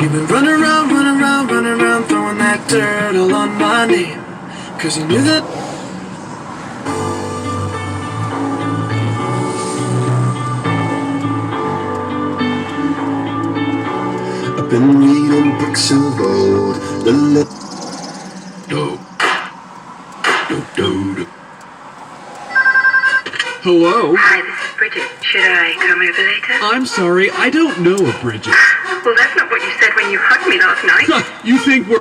You've been running around, throwing that dirt all on my name, 'cause you knew that I've been reading books and road. Hello? Hi, this is Bridget. Should I come over later? I'm sorry, I don't know a Bridget. Well, that's not what you said when you hugged me last night. You think we're...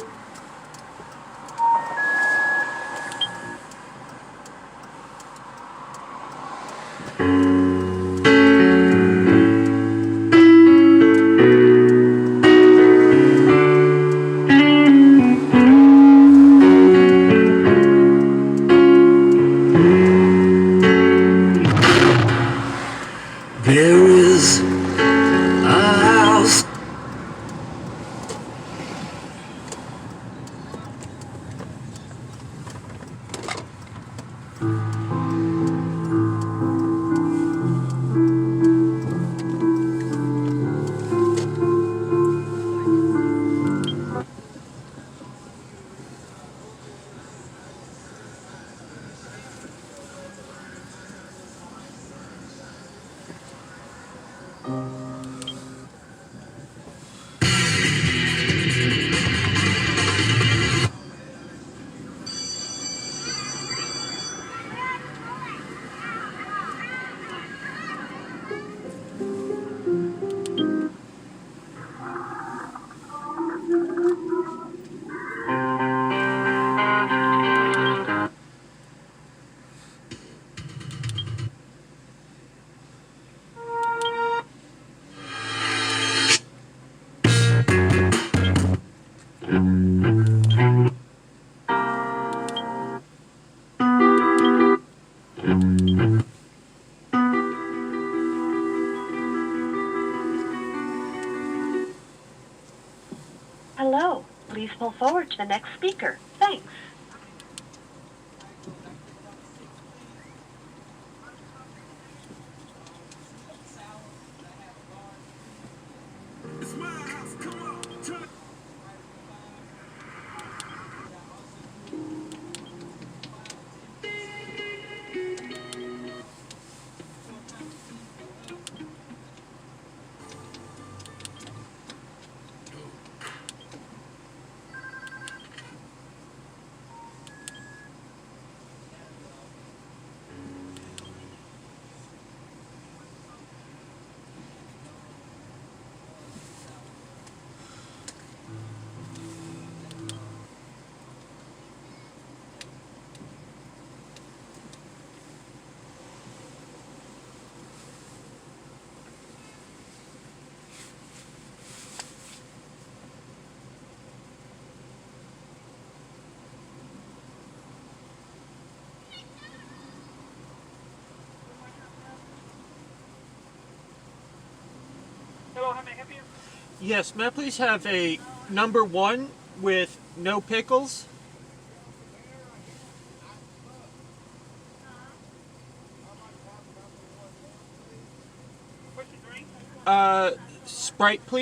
there is a house. Hello. Please pull forward to the next speaker. Thanks. Hello, how may I help you? Yes, may I please have a number 1 with no pickles? What's your drink? Sprite, please.